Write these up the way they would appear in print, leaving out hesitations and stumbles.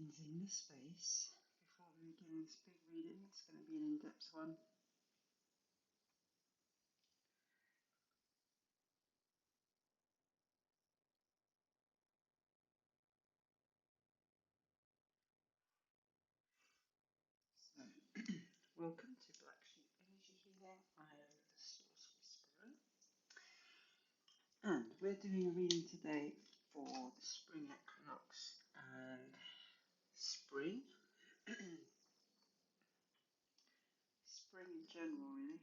cleansing the space before we begin this big reading. It's going to be an in-depth one. So, welcome to Black Sheep Energy Healing. I am the Source Whisperer, and we're doing a reading today for the spring equinox and spring. Spring in general, really.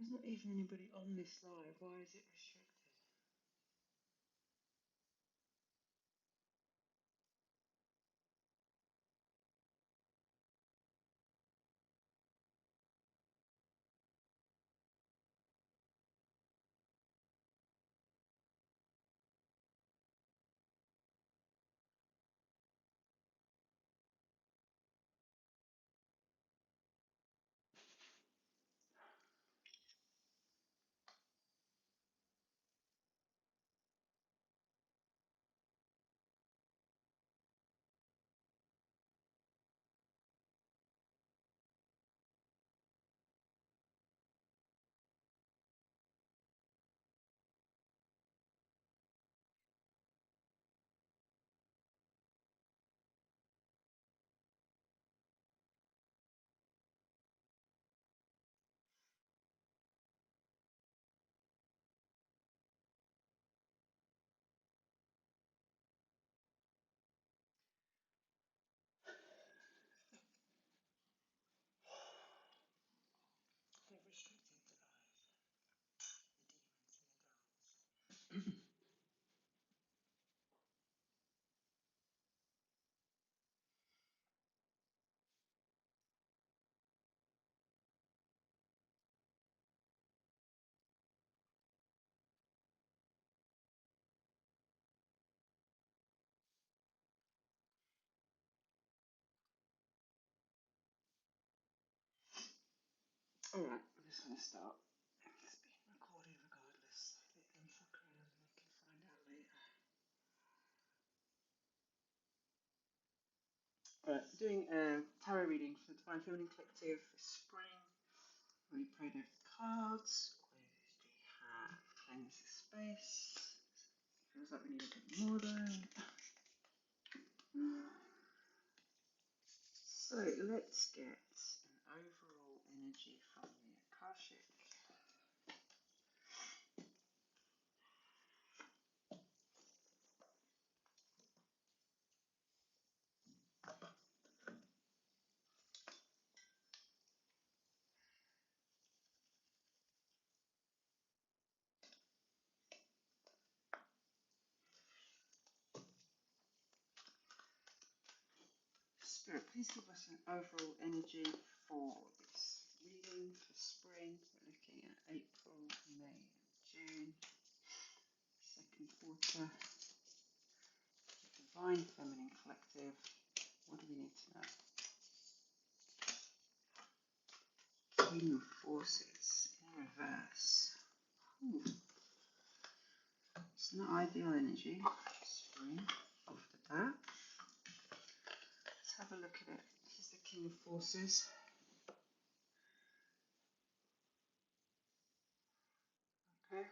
There's not even anybody on this live. Why is it restricted? They've restricted the live. The demons in the dance. Alright, I'm just going to start. It's being recorded regardless, so let them fuck around and they can find out later. Alright, doing a tarot reading for the Divine Feminine Collective for spring. We prayed over the cards. We have cleansed the space. Feels like we need a bit more though. So let's get an overall energy from the Akashic. Spirit, please give us an overall energy for this reading for spring. We're looking at April, May, and June. Second quarter. Divine Feminine Collective. What do we need to know? King of Forces in reverse. Ooh. It's not ideal energy. Spring off the bat. Let's have a look at it. Here's the King of Forces. Okay.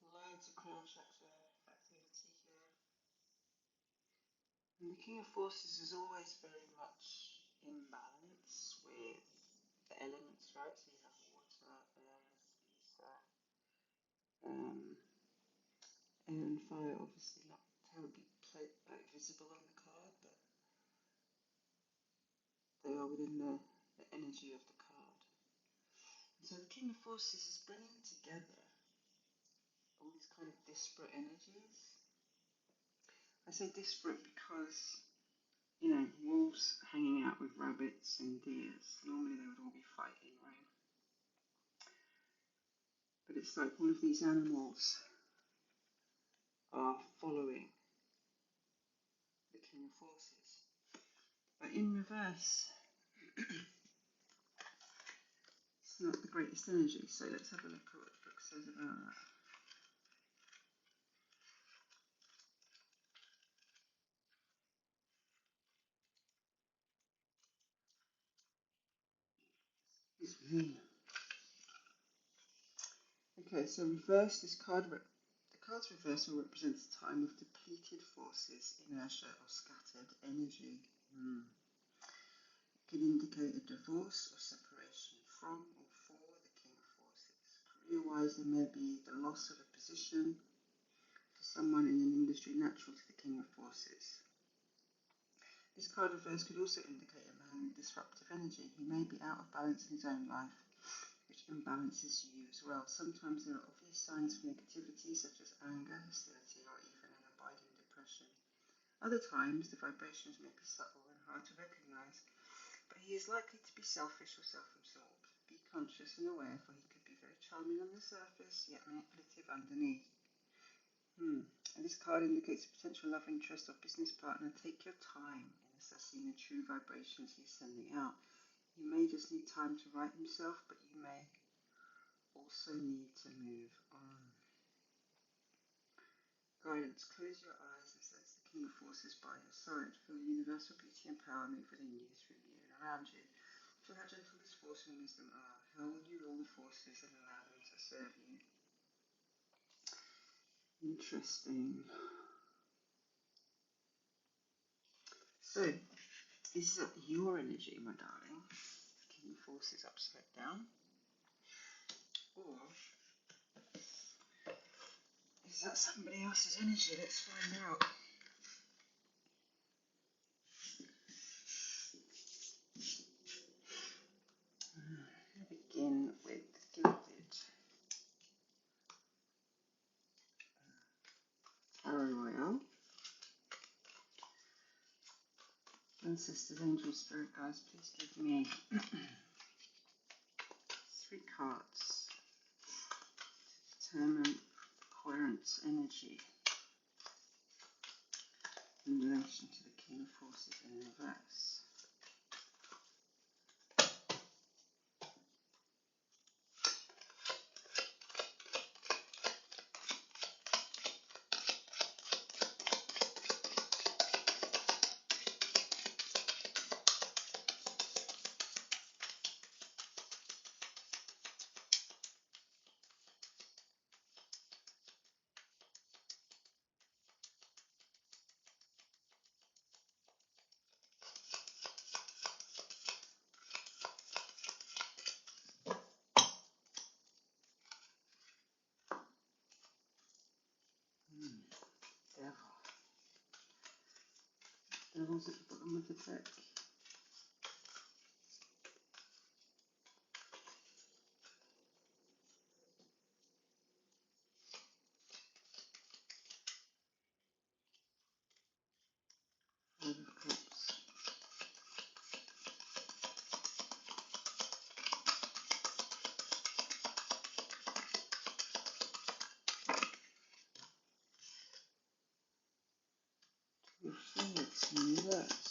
Loads of crown chakra activity here. And the King of Forces is always very much in balance with the elements, right? So you have water, air, air and fire, obviously not terribly visible on the card, but they are within the energy of the card. So the King of Forces is bringing together all these kind of disparate energies. I say disparate because, wolves hanging out with rabbits and deers, normally they would all be fighting, right? But it's like all of these animals are following the King of Forces. But in reverse, it's not the greatest energy. So let's have a look at what the book says about that. Okay, so reverse this card. The card's reversal represents a time of depleted forces, inertia, or scattered energy. It can indicate a divorce or separation from or for the King of Forces. Career-wise, there may be the loss of a position for someone in an industry natural to the King of Forces. This card reverse could also indicate a man with disruptive energy. He may be out of balance in his own life, which imbalances you as well. Sometimes there are obvious signs of negativity, such as anger, hostility, or even an abiding depression. Other times, the vibrations may be subtle and hard to recognize, but he is likely to be selfish or self-absorbed. Be conscious and aware, for he could be very charming on the surface, yet manipulative underneath. And this card indicates a potential love interest or business partner. Take your time in assessing the true vibrations he's sending out. He may just need time to right himself, but you may also need to move on. Guidance. Close your eyes and sense the King of Forces by your side. Feel universal beauty and power move within you, through you, and around you. Feel how gentle this force and wisdom are. How will you rule the forces and allow them to serve you? Interesting. So, is that your energy, my darling? The King of Forces upside down? Or is that somebody else's energy? Let's find out. I'm going to begin with Gilded. Tarot Royale. Ancestors, angels, spirit guides, please give me 3 cards to determine coherence energy in relation to the King of Forces in reverse. Devil. Devil's at the bottom of the deck. Five of Cups. Your thirds in reverse.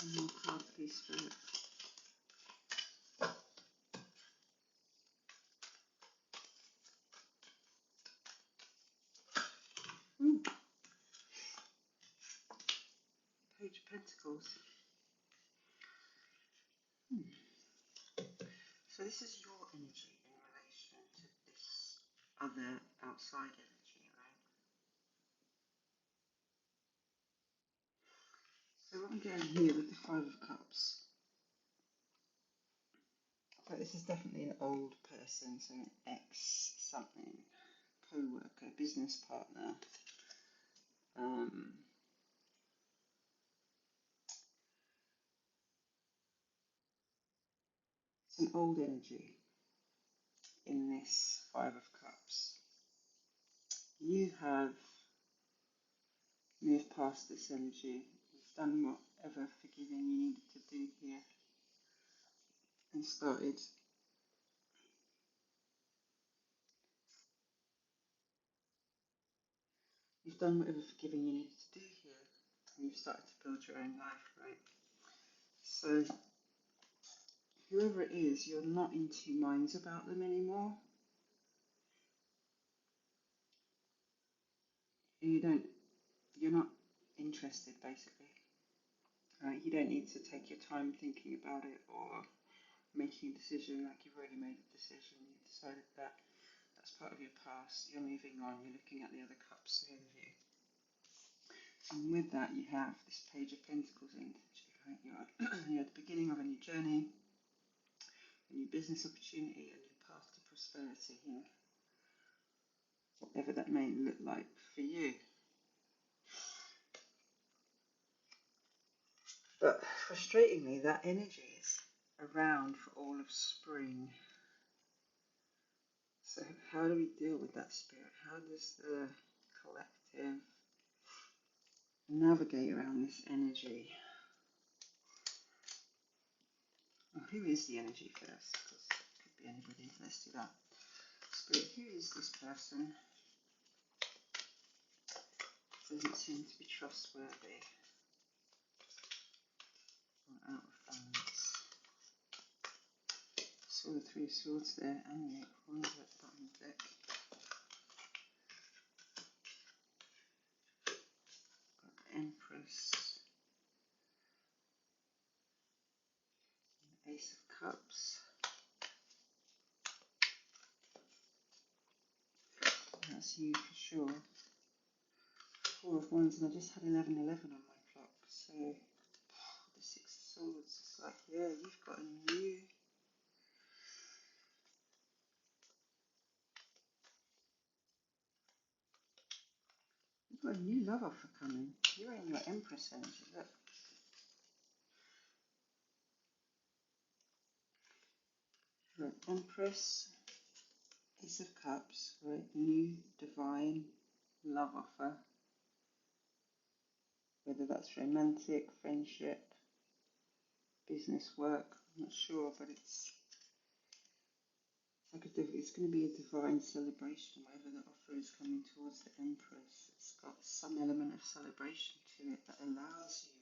One more card, please, Spirit. Page of Pentacles. So this is your energy in relation to this other outside energy, right? So what I'm getting here with the Five of Cups, but this is definitely an old person, so an ex something, co-worker, business partner. It's an old energy in this Five of Cups. You have moved past this energy. You've done whatever forgiving you needed to do here and started. You've done whatever forgiving you needed to do here and you've started to build your own life, right? So whoever it is, you're not in two minds about them anymore. You're not interested, basically. You don't need to take your time thinking about it or making a decision. Like, you've already made a decision. You've decided that that's part of your past. You're moving on. You're looking at the other cups ahead of you. And with that, you have this Page of Pentacles energy. Right? You're at the beginning of a new journey, a new business opportunity, a new path to prosperity here, whatever that may look like for you. But frustratingly, that energy is around for all of spring. So how do we deal with that spirit? How does the collective navigate around this energy? Well, who is the energy first? Because it could be anybody. Let's do that. Spirit, who is this person? Doesn't seem to be trustworthy. Or out of balance. Saw the Three of Swords there and the Eight of Wands at the bottom of the deck. Got the Empress. And the Ace of Cups. That's you for sure. Four of Wands, and I just had 11:11 on my clock. So the Six of Swords, it's like, yeah, you've got a new love offer coming. You're in your Empress energy. Look, you're Empress, Ace of Cups, right? New divine love offer. Whether that's romantic, friendship, business work, I'm not sure, but it's like it's going to be a divine celebration. Whatever the offer is coming towards the Empress, it's got some element of celebration to it that allows you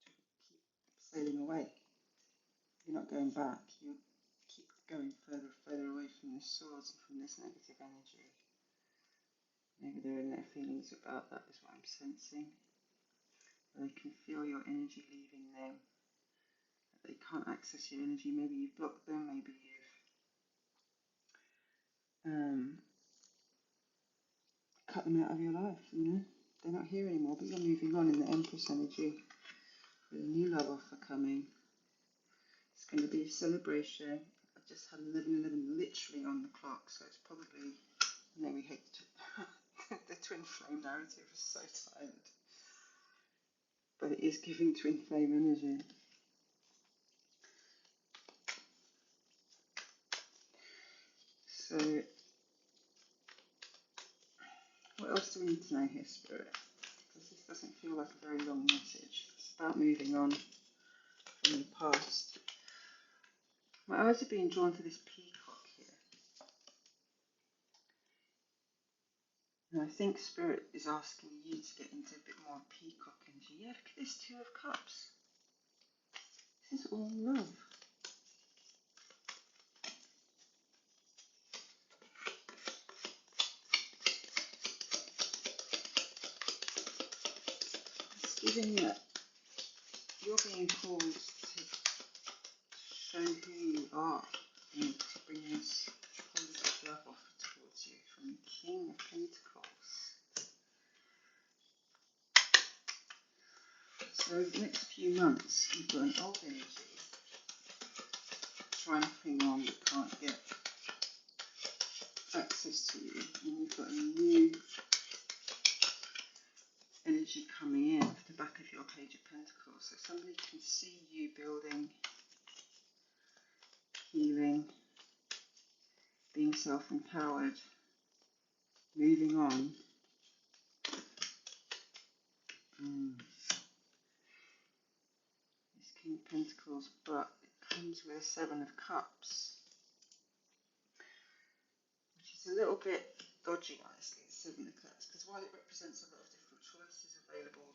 to keep sailing away. You're not going back. You keep going further and further away from the swords and from this negative energy. Maybe there are no feelings about that, is what I'm sensing. They can feel your energy leaving them. They can't access your energy. Maybe you've blocked them. Maybe you've cut them out of your life. You know, they're not here anymore. But you're moving on in the Empress energy with a new love offer coming. It's going to be a celebration. I just had 11:11 literally on the clock, so it's probably. You know, we hate the twin flame narrative is so tired, but it is giving twin flame energy. So, what else do we need to know here, Spirit? Because this doesn't feel like a very long message. It's about moving on from the past. My eyes are being drawn to this peacock here. And I think Spirit is asking you to get into a bit more peacock energy. Yeah, look at this Two of Cups. This is all love. It's giving that you're being called to show who you are and to bring this positive love offer towards you from the King of Pentacles. So over the next few months, you've got an old energy triumphing on that can't get access to you, and you've got a new energy coming in off the back of your Page of Pentacles. So somebody can see you building, healing, being self-empowered, moving on. This King of Pentacles, but it comes with a Seven of Cups, which is a little bit dodgy, honestly, the Seven of Cups, because while it represents a lot of different choices available,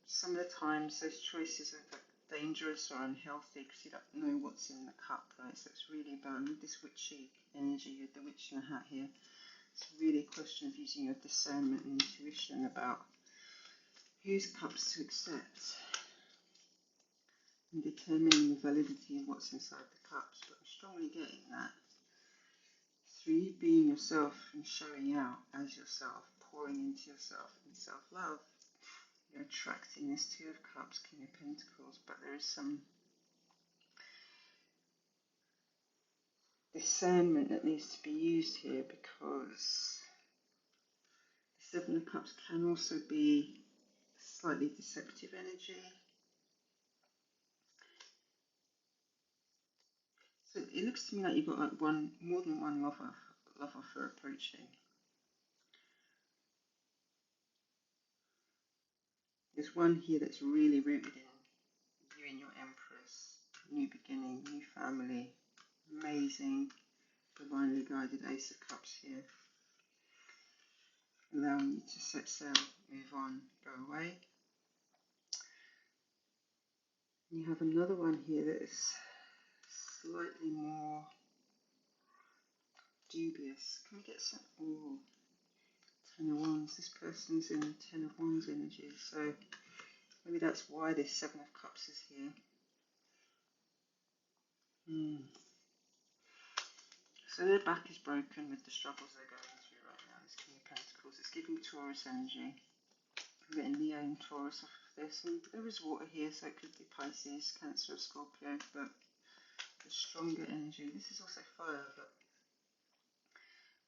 some of the times those choices are dangerous or unhealthy because you don't know what's in the cup, right? So it's really about, with this witchy energy, with the witch in the hat here, it's really a question of using your discernment and intuition about whose cups to accept and determining the validity of what's inside the cups. But I'm strongly getting that through you being yourself and showing out as yourself, pouring into yourself in self-love, you're attracting this Two of Cups, King of Pentacles, but there is some discernment that needs to be used here, because the Seven of Cups can also be slightly deceptive energy. So it looks to me like you've got like more than one love offer approaching. There's one here that's really rooted in you and your Empress, new beginning, new family, amazing, divinely guided Ace of Cups here, allowing you to set sail, move on, go away. You have another one here that is slightly more dubious. Can we get some? Oh, Ten of Wands. This person's in Ten of Wands energy, so maybe that's why this Seven of Cups is here. So their back is broken with the struggles they're going through right now. This King of Pentacles. It's giving Taurus energy. I'm getting Leo and Taurus off of this. And there is water here, so it could be Pisces, Cancer, or Scorpio, but the stronger energy. This is also fire, but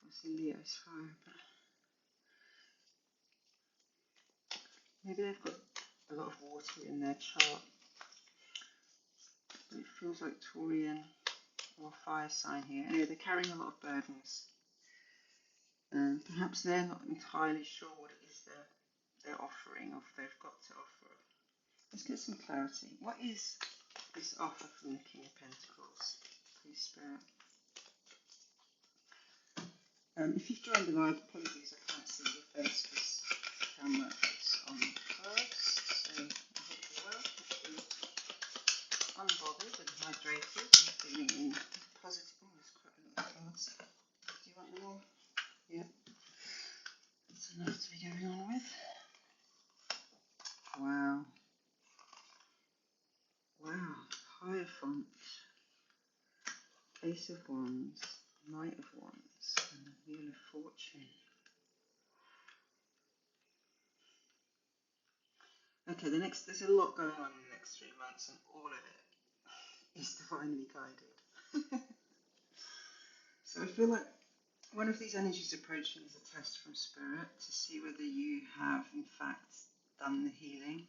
obviously Leo's fire. But maybe they've got a lot of water in their chart. But it feels like Taurian or fire sign here. Anyway, they're carrying a lot of burdens. Perhaps they're not entirely sure what it is they're offering, or if they've got to offer. Let's get some clarity. What is this offer from the King of Pentacles? Please, Spirit. If you've joined the live, apologies, I can't see your face because the camera is on first. So I hope you're well, hopefully unbothered and hydrated and feeling in positive. Oh, there's quite a lot of cards. Do you want them all? Yeah. That's enough to be going on with. Wow. Wow. Hierophant. Ace of Wands. Knight of Wands. And the Wheel of Fortune. Okay, there's a lot going on in the next 3 months, and all of it is divinely guided. So I feel like one of these energies approaching is a test from Spirit to see whether you have, in fact, done the healing.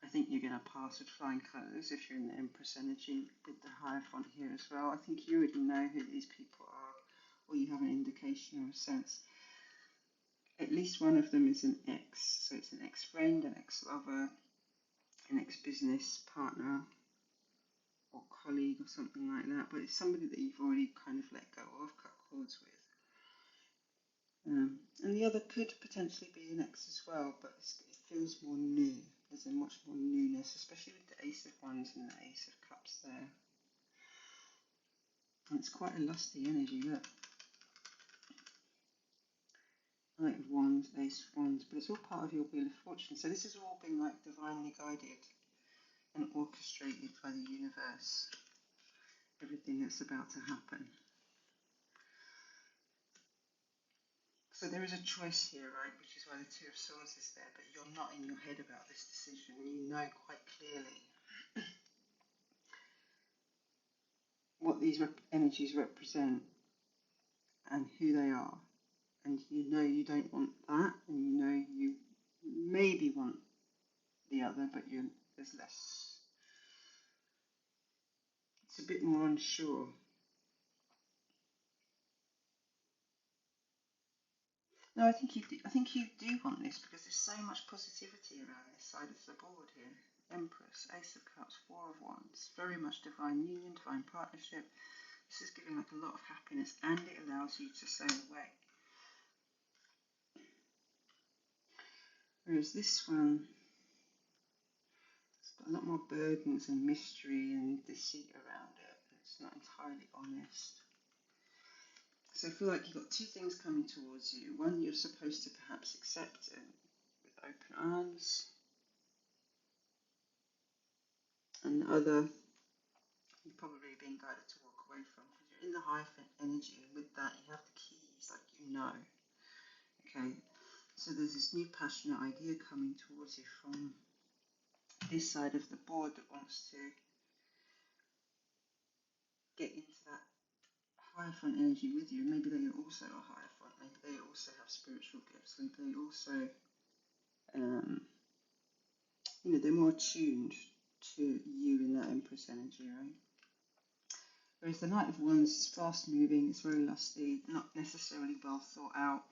I think you're going to pass with flying colours if you're in the Empress energy with the Hierophant here as well. I think you already know who these people are, or you have an indication or a sense. At least one of them is an ex, so it's an ex-friend, an ex-lover, an ex-business partner, or colleague or something like that, but it's somebody that you've already kind of let go of, cut cords with. And the other could potentially be an ex as well, but it feels more new. There's a much more newness, especially with the Ace of Wands and the Ace of Cups there. And it's quite a lusty energy, look. Knight of Wands, Ace of Wands, but it's all part of your Wheel of Fortune. So this has all been like divinely guided and orchestrated by the universe. Everything that's about to happen. So there is a choice here, right, which is why the Two of Swords is there, but you're not in your head about this decision. You know quite clearly what these energies represent and who they are. And you know you don't want that, and you know you maybe want the other, but there's less. It's a bit more unsure. No, I think you do want this because there's so much positivity around this side of the board here. Empress, Ace of Cups, Four of Wands, very much divine union, divine partnership. This is giving like a lot of happiness, and it allows you to sail away. Whereas this one, it's got a lot more burdens and mystery and deceit around it. It's not entirely honest. So I feel like you've got two things coming towards you. One, you're supposed to perhaps accept it with open arms. And the other, you're probably being guided to walk away from because you're in the Hierophant energy. And with that, you have the keys, like you know. Okay, so there's this new passionate idea coming towards you from this side of the board that wants to get into that Hierophant energy with you. Maybe they also are Hierophant. Maybe they also have spiritual gifts. Maybe they also, they're more attuned to you in that Empress energy, right? Whereas the Knight of Wands is fast moving, it's very lusty, not necessarily well thought out.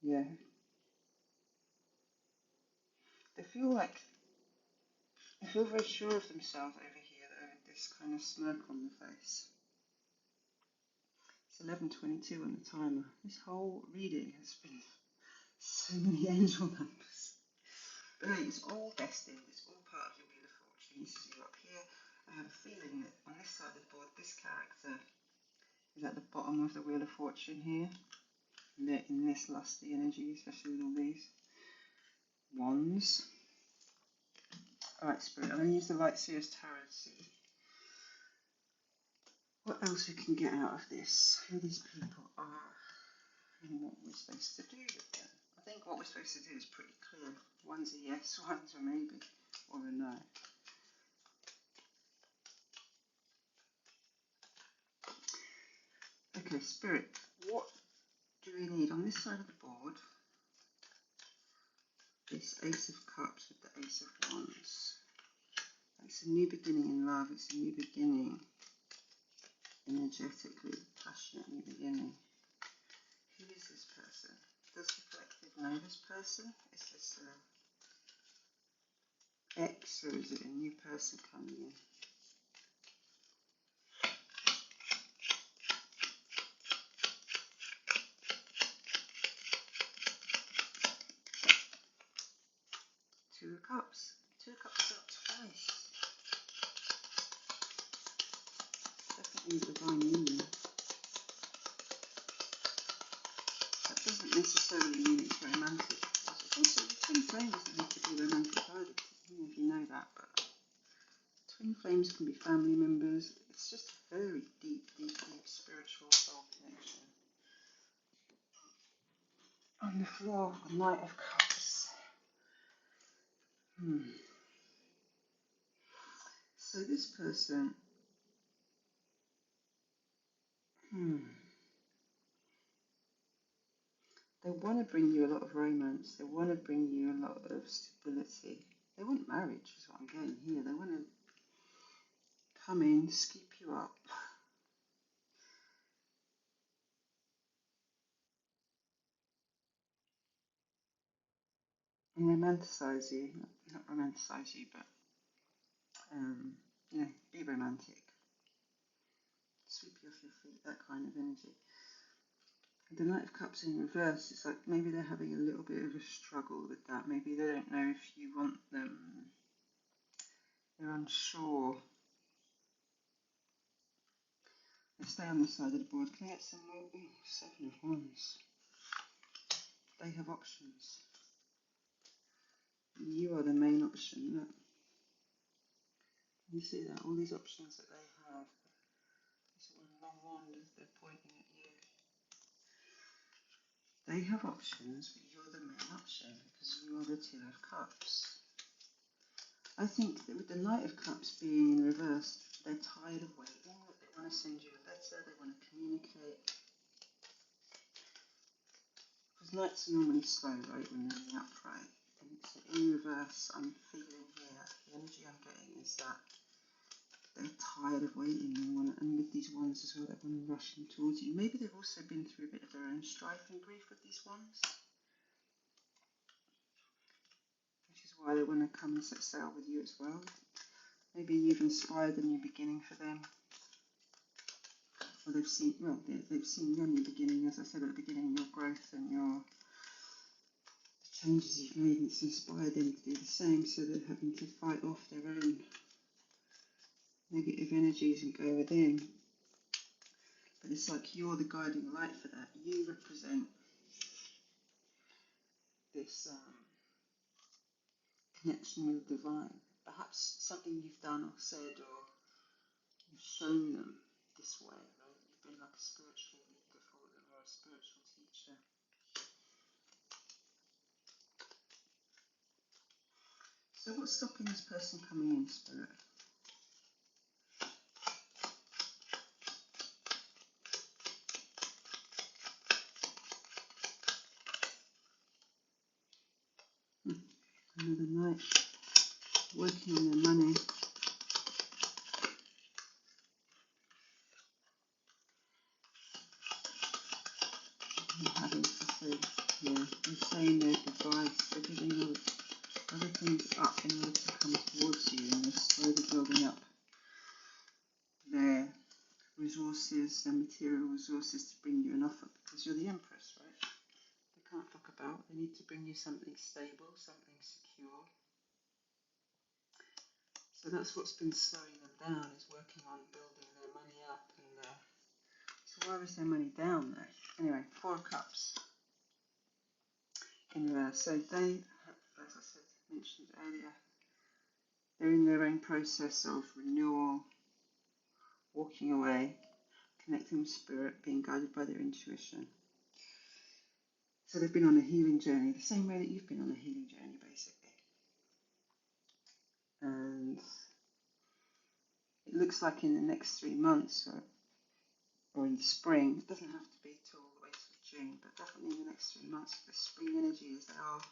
Yeah. They feel very sure of themselves over here, though, with this kind of smirk on the face. It's 11:22 on the timer. This whole reading has been so many angel numbers. But hey, it's all destined, it's all part of your Wheel of Fortune. This is you up here. I have a feeling that on this side of the board, this character is at the bottom of the Wheel of Fortune here. They're in this lusty energy, especially with all these wands. Alright, Spirit, I'm going to use the Light Seer's Tarot to see what else we can get out of this, who these people are, and what we're supposed to do with them. I think what we're supposed to do is pretty clear. One's a yes, one's a maybe, or a no. Okay, Spirit, what do we need on this side of the board? This Ace of Cups with the Ace of Wands. It's a new beginning in love, it's a new beginning energetically, passionate new beginning. Who is this person? Does the collective know this person? Is this an ex, or is it a new person coming in? Two of Cups. Two of Cups up twice. Definitely divine union. That doesn't necessarily mean it's romantic. Also, the twin flame doesn't need to be romantic either. I don't know if you know that, but twin flames can be family members. It's just a very deep, deep, deep spiritual soul connection. On the floor, the Knight of Cups. So this person, they want to bring you a lot of romance. They want to bring you a lot of stability. They want marriage, is what I'm getting here. They want to come in, scoop you up, and romanticize you. Not romanticize you, but be romantic. Sweep you off your feet, that kind of energy. The Knight of Cups in reverse, it's like maybe they're having a little bit of a struggle with that. Maybe they don't know if you want them. They're unsure. Let's stay on this side of the board. Can I get some more? Ooh, Seven of Wands. They have options. You are the main option. Look. You see that? All these options that they have. wand as they're pointing at you. They have options, but you're the main option because you are the Two of Cups. I think that with the Knight of Cups being in reverse, they're tired of waiting. They want to send you a letter, they want to communicate. Because Knights are normally slow, right, when they're in the upright. And so in reverse, I'm feeling here, the energy I'm getting is that they're tired of waiting, and with these wands as well, they want to rush them towards you. Maybe they've also been through a bit of their own strife and grief with these wands, which is why they want to come and set sail with you as well. Maybe you've inspired a new beginning for them, or they've seen your new beginning, as I said at the beginning, your growth and your changes you've made, and it's inspired them to do the same, so they're having to fight off their own negative energies and go within. But it's like you're the guiding light for that. You represent this connection with the divine. Perhaps something you've done or said, or you've shown them this way, right? You've been like a spiritual leader for them or a spiritual teacher. So what's stopping this person coming in, Spirit? Another night, working on their money. Having to say, yeah, they're saying their goodbyes, they're giving other things up in order to come towards you, and they're slowly building up their resources, their material resources to bring you an offer, because you're the Empress, right? They can't fuck about, they need to bring you something stable, something secure. So that's what's been slowing them down, is working on building their money up. And so where is their money down there? Anyway, Four of Cups in reverse. So they, as I said, mentioned earlier, they're in their own process of renewal, walking away, connecting with spirit, being guided by their intuition. So they've been on a healing journey, the same way that you've been on a healing journey, basically. And it looks like in the next 3 months, or in the spring, it doesn't have to be till all the way to June, but definitely in the next 3 months, the spring energy is they are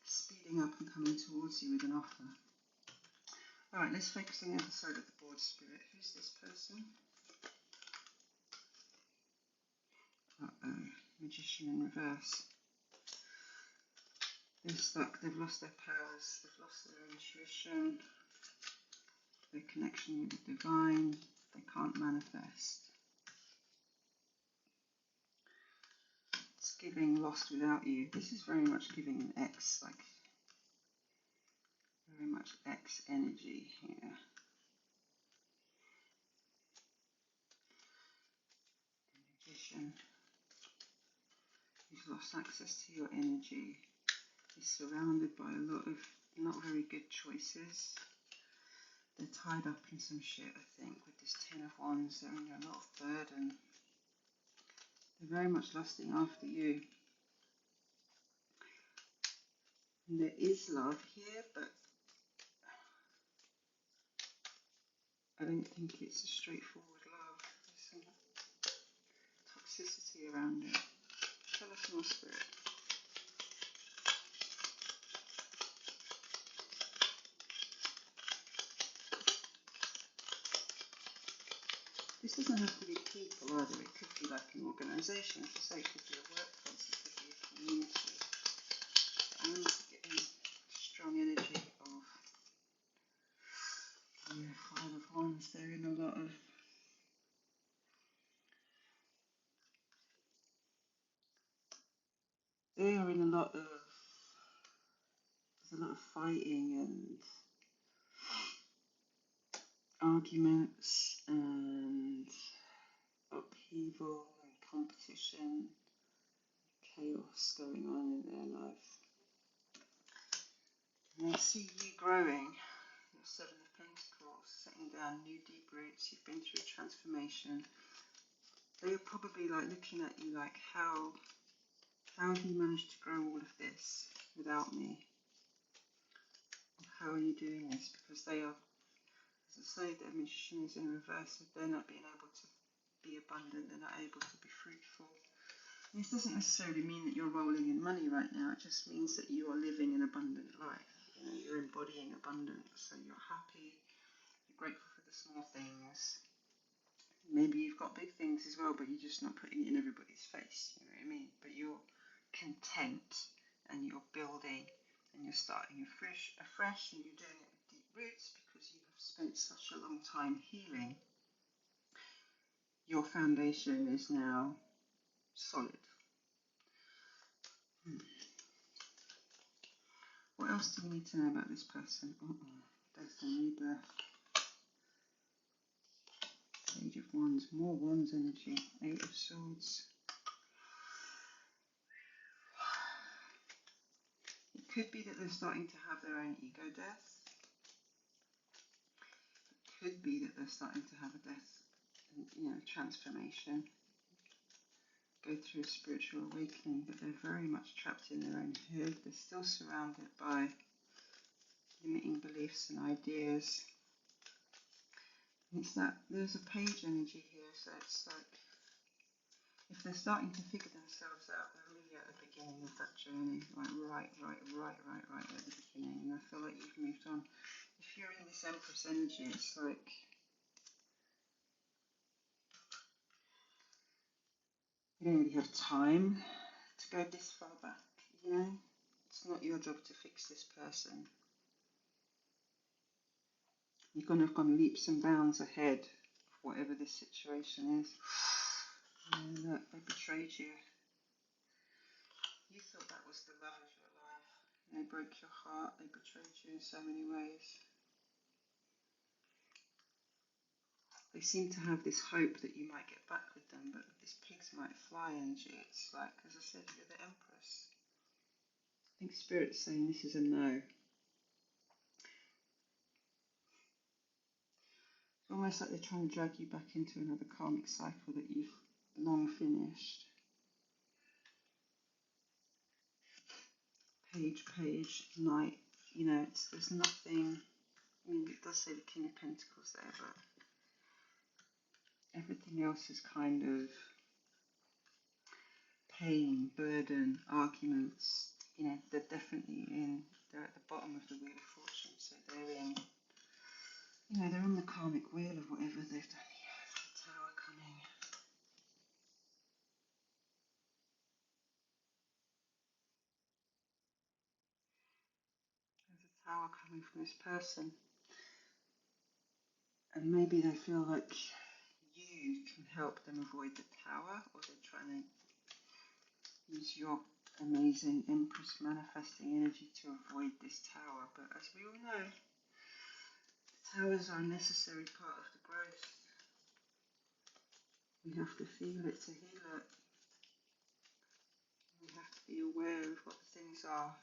speeding up and coming towards you with an offer. Alright, let's focus on the other side of the board, Spirit. Who's this person? Magician in reverse. They're stuck, they've lost their powers, they've lost their intuition, their connection with the divine, they can't manifest. It's giving lost without you. This is very much giving an X, like very much X energy here. Magician, who's lost access to your energy, is surrounded by a lot of not very good choices. They're tied up in some shit, I think, with this Ten of Wands. They're under a lot of burden. They're very much lusting after you. And there is love here, but I don't think it's a straightforward love. There's some toxicity around it. Tell us more, Spirit. This doesn't have to be people either. It could be like an organisation. As I say, it could be a workplace. It could be a community. I'm getting strong energy of the Five of Wands. They're in a lot of there's a lot of fighting and arguments and upheaval and competition, chaos going on in their life. And I see you growing, your Seven of Pentacles, setting down new deep roots. You've been through transformation, They are probably like looking at you like, how have you managed to grow all of this without me? How are you doing this? Because they are, as I say, the magician is in reverse. If they're not being able to be abundant, they're not able to be fruitful. This doesn't necessarily mean that you're rolling in money right now. It just means that you are living an abundant life. You know, you're embodying abundance. So you're happy. You're grateful for the small things. Maybe you've got big things as well, but you're just not putting it in everybody's face. You know what I mean? But you're content and you're building and you're starting afresh, and you're doing it with deep roots because you have spent such a long time healing. Your foundation is now solid. What else do we need to know about this person? Death and rebirth. Page of Wands, more Wands energy. Eight of Swords. It could be that they're starting to have their own ego death. It could be that they're starting to have a death, transformation. Go through a spiritual awakening, but they're very much trapped in their own head. They're still surrounded by limiting beliefs and ideas. It's that there's a page energy here, so it's like if they're starting to figure themselves out, they're really at the beginning of that journey, like right at the beginning, and I feel like you've moved on. If you're in this Empress energy, it's like you don't really have time to go this far back, you know? It's not your job to fix this person. You're going to have gone leaps and bounds ahead of whatever this situation is. And look, they betrayed you. You thought that was the love of your life. And they broke your heart. They betrayed you in so many ways. They seem to have this hope that you might get back with them, but this pigs might fly energy. It's like, as I said, you're the Empress. I think Spirit's saying this is a no. It's almost like they're trying to drag you back into another karmic cycle that you've long finished. Page, Knight. You know, there's nothing. I mean, it does say the King of Pentacles there, but everything else is kind of pain, burden, arguments. You know, they're definitely they're at the bottom of the Wheel of Fortune, so they're in, they're on the karmic wheel of whatever they've done. Yeah, the Tower coming. There's a Tower coming from this person. And maybe they feel like you can help them avoid the Tower, or they're trying to use your amazing Empress manifesting energy to avoid this Tower. But as we all know, towers are a necessary part of the growth. We have to feel it to heal it. We have to be aware of what the things are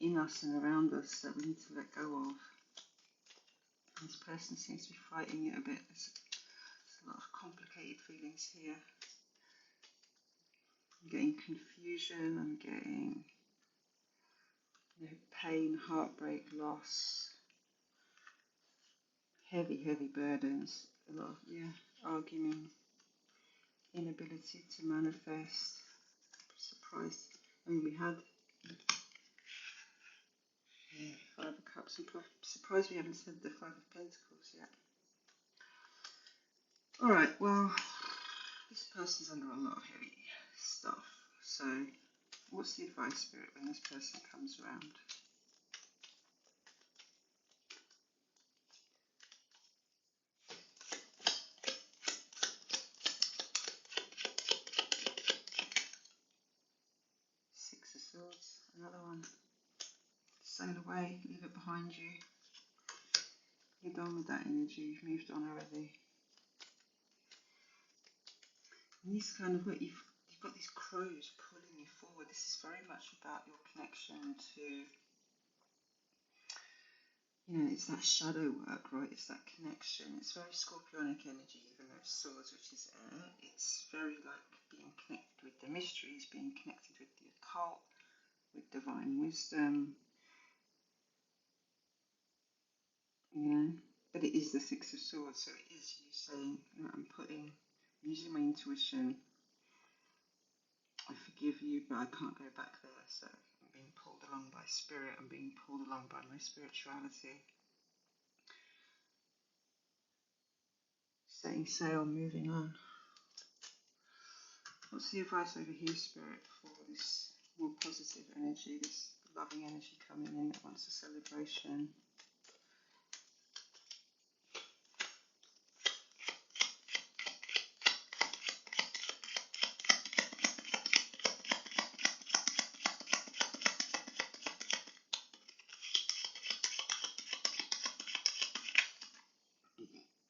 in us and around us that we need to let go of. This person seems to be fighting it a bit. There's a lot of complicated feelings here. I'm getting confusion, I'm getting pain, heartbreak, loss, heavy burdens, a lot of, arguing, inability to manifest, surprised. I mean, we had Five of Cups. I'm surprised we haven't said the Five of Pentacles yet. Alright, well, this person's under a lot of heavy stuff. So, what's the advice, Spirit, when this person comes around? Six of Swords, another one. Sail away, leave it behind you. You're done with that energy, you've moved on already. And this kind of what you've got these crows pulling you forward. This is very much about your connection to, it's that shadow work, right? It's that connection. It's very scorpionic energy, even though it's swords, which is air. It's very like being connected with the mysteries, being connected with the occult, with divine wisdom. But it is the Six of Swords, so it is you saying, I'm using my intuition. I forgive you, but I can't go back there. So I'm being pulled along by spirit. I'm being pulled along by my spirituality. Setting sail, moving on. What's the advice over here, Spirit, for this more positive energy, this loving energy coming in that wants a celebration?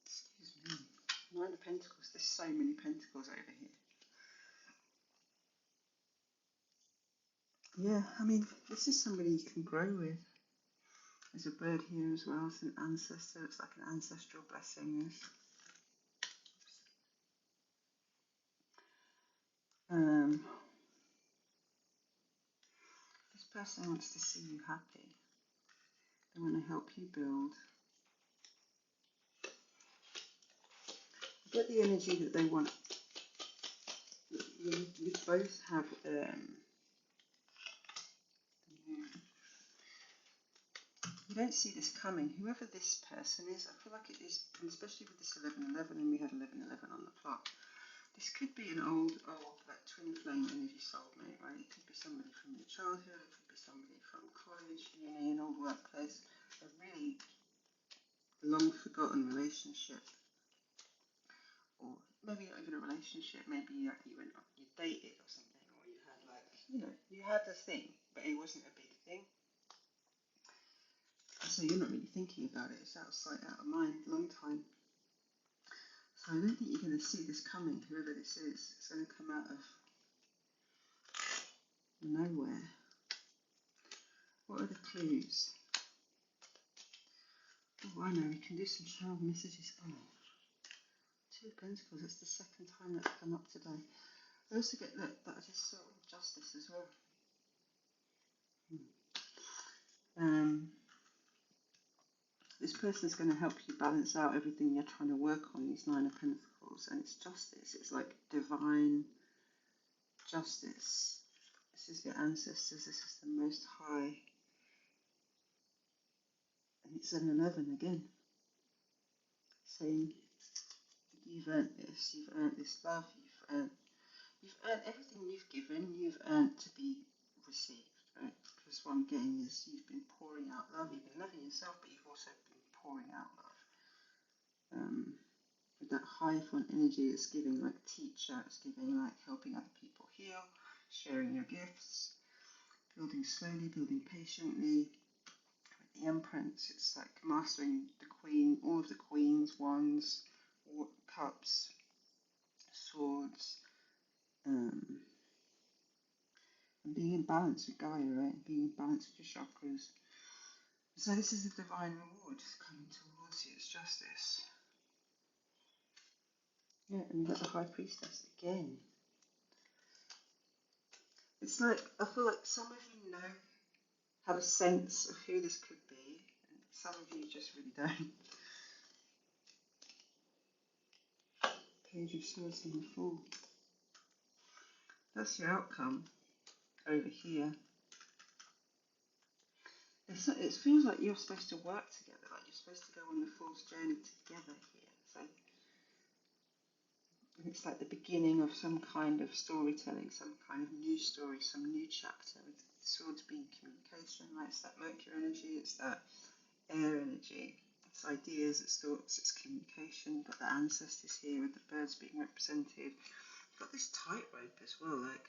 Excuse me. Nine of Pentacles. There's so many Pentacles over here. Yeah, I mean, this is somebody you can grow with. There's a bird here as well. It's an ancestor. It's like an ancestral blessing. This person wants to see you happy. They want to help you build. Get the energy that they want. You both have. You don't see this coming. Whoever this person is, I feel like it is, and especially with this 1111, and we had 1111 on the clock. This could be an old, like twin flame energy soulmate, right? It could be somebody from your childhood. It could be somebody from college, uni, an old workplace. A really long forgotten relationship, or maybe not even a relationship. Maybe you dated or something, or you had like you had a thing, but it wasn't a big thing. So you're not really thinking about it. It's out of sight, out of mind, long time. So I don't think you're going to see this coming. Whoever this is, it's going to come out of nowhere. What are the clues? Oh, I know. We can do some child messages. Oh, Two of Pentacles. That's the second time that's come up today. I also get that I just saw justice as well. This person is going to help you balance out everything you're trying to work on, these Nine of Pentacles, and it's justice. It's like divine justice. This is your ancestors. This is the Most High. And it's an 11 again. Saying, you've earned this. You've earned this love. You've earned everything you've given. You've earned to be received. Right? Because what I'm getting is you've been pouring out love. You've been loving yourself, but you've also been pouring out love. With that Hierophant energy, it's giving like teacher. It's giving like helping other people heal, sharing your gifts, building slowly, building patiently. With the Empress, it's like mastering the Queen, all of the Queen's wands, cups, swords, and being in balance with Gaia, right? Being in balance with your chakras. So this is the divine reward coming towards you. It's justice. Yeah, and you've got the High Priestess again. It's like, I feel like some of you know, have a sense of who this could be, and some of you just really don't. Page of Swords and the Fool. That's your outcome over here. It feels like you're supposed to work together, like you're supposed to go on the Fool's journey together here. So it's like the beginning of some kind of storytelling, some kind of new story, some new chapter, with swords being communication, right? It's that Mercury energy, it's that air energy. It's ideas, it's thoughts, it's communication. You've got the ancestors here with the birds being represented. You've got this tightrope as well, like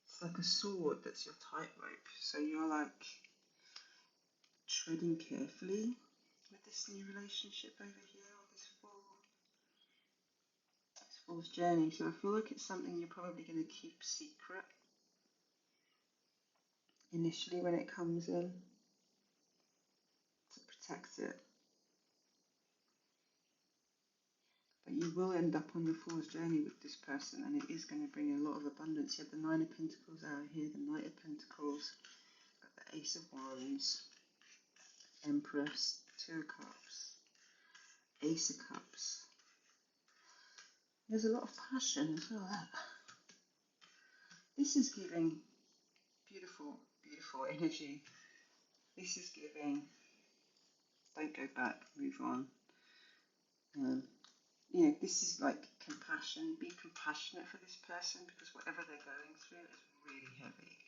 it's like a sword that's your tightrope. So you're like treading carefully with this new relationship over here, this fool's journey. So I feel like it's something you're probably going to keep secret initially when it comes in. protect it. But you will end up on the Fool's journey with this person, and it is going to bring a lot of abundance. You have the Nine of Pentacles out here, the Knight of Pentacles, got the Ace of Wands, Empress, Two of Cups, Ace of Cups. There's a lot of passion as well. This is giving beautiful, beautiful energy. This is giving, don't go back, move on. You know, this is like compassion. Be compassionate for this person, because whatever they're going through is really heavy.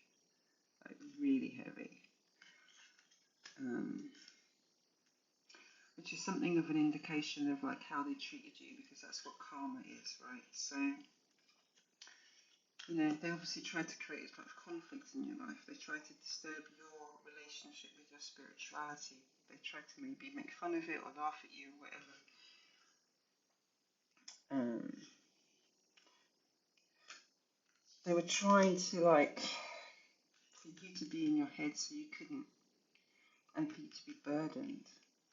Like, really heavy. Which is something of an indication of like how they treated you, because that's what karma is, right? So, you know, they obviously tried to create as much conflict in your life. They tried to disturb your relationship with your spirituality. They tried to maybe make fun of it or laugh at you or whatever. They were trying to, like, for you to be in your head so you couldn't, and for you to be burdened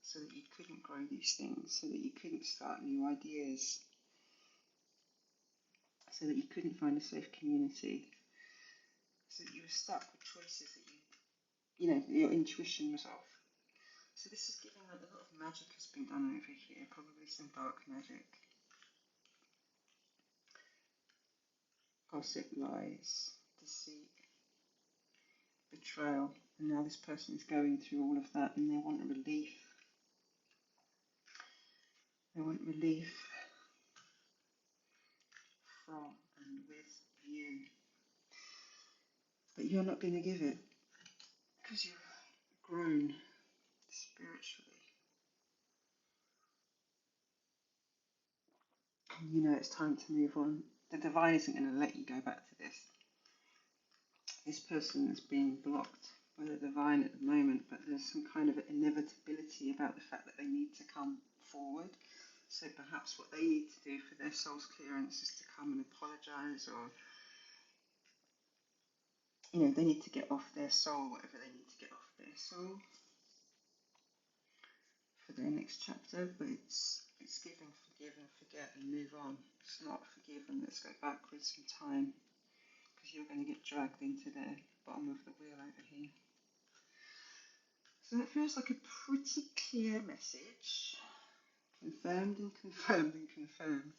so that you couldn't grow these things, so that you couldn't start new ideas, so that you couldn't find a safe community, so that you were stuck with choices that you know, your intuition was off. So this is giving that a lot of magic has been done over here, probably some dark magic. Gossip, lies, deceit, betrayal, and now this person is going through all of that and they want relief. They want relief from and with you. But you're not going to give it, because you've grown spiritually. And you know it's time to move on. The divine isn't going to let you go back to this. This person is being blocked by the divine at the moment, but there's some kind of inevitability about the fact that they need to come forward. So perhaps what they need to do for their soul's clearance is to come and apologise, or, you know, they need to get off their soul, whatever they need to get off their soul for their next chapter. But it's giving forgive and forget and move on. It's not forgive and let's go backwards in time, because you're going to get dragged into the bottom of the wheel over here. So it feels like a pretty clear message. Confirmed and confirmed and confirmed.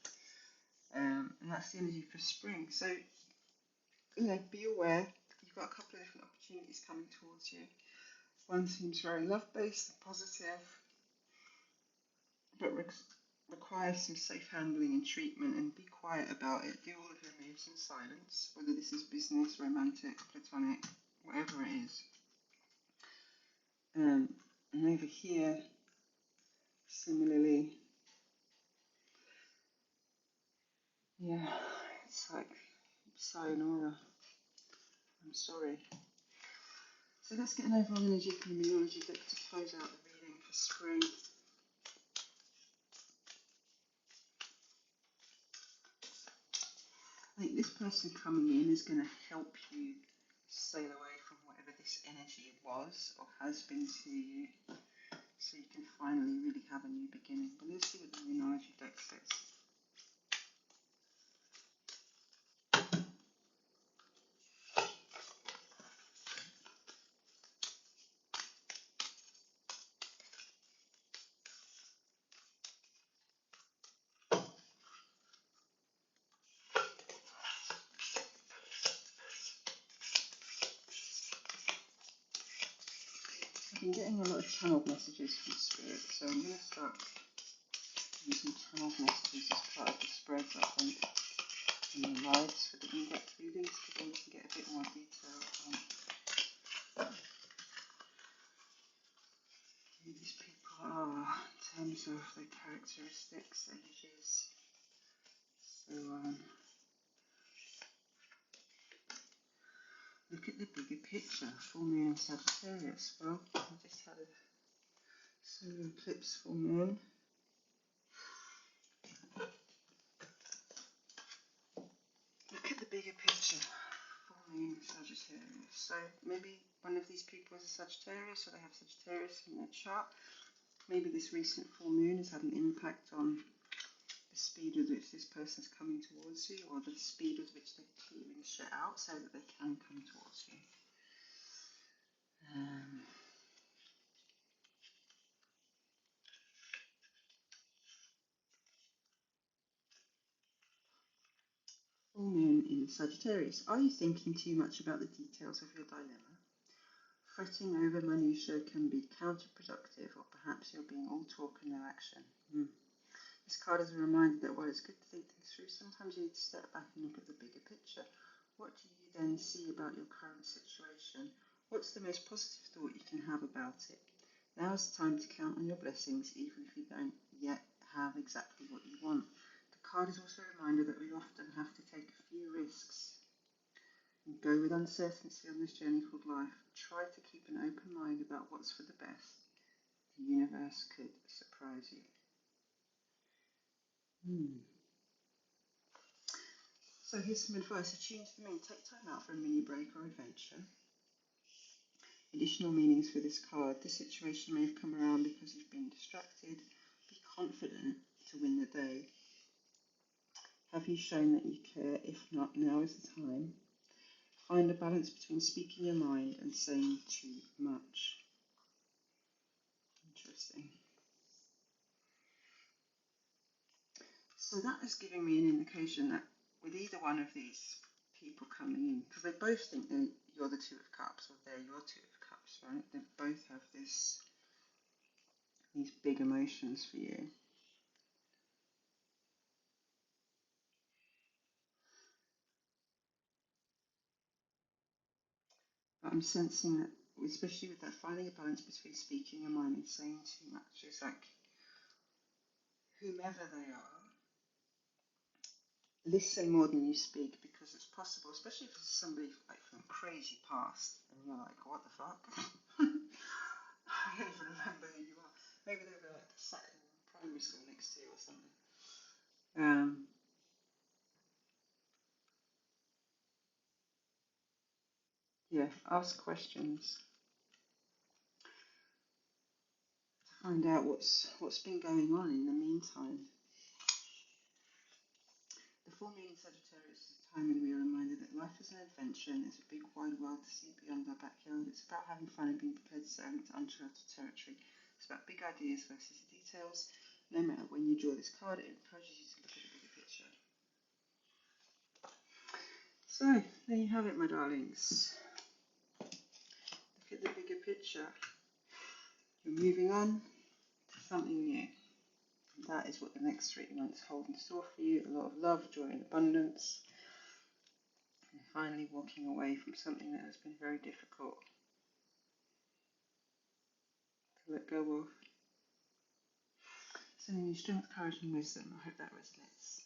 And that's the energy for spring. So, you know, be aware. You've got a couple of different opportunities coming towards you. One seems very love-based and positive, but requires some safe handling and treatment, and be quiet about it. Do all of your moves in silence, whether this is business, romantic, platonic, whatever it is. And over here, similarly, yeah, it's like sayonara. I'm sorry. So let's get an overall energy from the numerology deck to close out the reading for spring. I think this person coming in is going to help you sail away from whatever this energy was or has been to you, so you can finally really have a new beginning. But let's see what the numerology deck says. I've been getting a lot of channeled messages from Spirit, so I'm going to start using channeled messages as part of the spreads, I think, and the lives for the in-depth readings, because then we can get a bit more detail on who these people are in terms of their characteristics, energies. So, look at the bigger picture. Full moon in Sagittarius. Well, I just had a solar eclipse full moon. Look at the bigger picture. Full moon in Sagittarius. So maybe one of these people is a Sagittarius, or they have Sagittarius in their chart. Maybe this recent full moon has had an impact on the speed with which this person's coming towards you, or the speed with which they're clearing shit out so that they can come towards you. Full moon in Sagittarius. Are you thinking too much about the details of your dilemma? Fretting over minutiae can be counterproductive, or perhaps you're being all talk and no action. This card is a reminder that while it's good to think things through, sometimes you need to step back and look at the bigger picture. What do you then see about your current situation? What's the most positive thought you can have about it? Now is the time to count on your blessings, even if you don't yet have exactly what you want. The card is also a reminder that we often have to take a few risks and go with uncertainty on this journey called life. Try to keep an open mind about what's for the best. The universe could surprise you. So here's some advice. Attuned to the moon, take time out for a mini break or adventure. Additional meanings for this card. This situation may have come around because you've been distracted. Be confident to win the day. Have you shown that you care? If not, now is the time. Find a balance between speaking your mind and saying too much. Interesting. So that is giving me an indication that with either one of these people coming in, because they both think that you're the Two of Cups, or they're your Two of Cups, right? They both have these big emotions for you. But I'm sensing that, especially with that, finding a balance between speaking your mind and saying too much is like, whomever they are, listen more than you speak, because it's possible, especially if it's somebody like from a crazy past, and you're like, what the fuck? I don't even remember who you are. Maybe they were like sat in primary school next to you or something. Yeah, ask questions to find out what's been going on in the meantime. The full moon in Sagittarius is a time when we are reminded that life is an adventure and there's a big wide world to see beyond our backyard. It's about having fun and being prepared to sail into uncharted territory. It's about big ideas versus the details. No matter when you draw this card, it encourages you to look at the bigger picture. So, there you have it, my darlings. Look at the bigger picture. You're moving on to something new. That is what the next 3 months hold in store for you. A lot of love, joy and abundance. And finally walking away from something that has been very difficult to let go of. Sending you strength, courage and wisdom. I hope that resonates.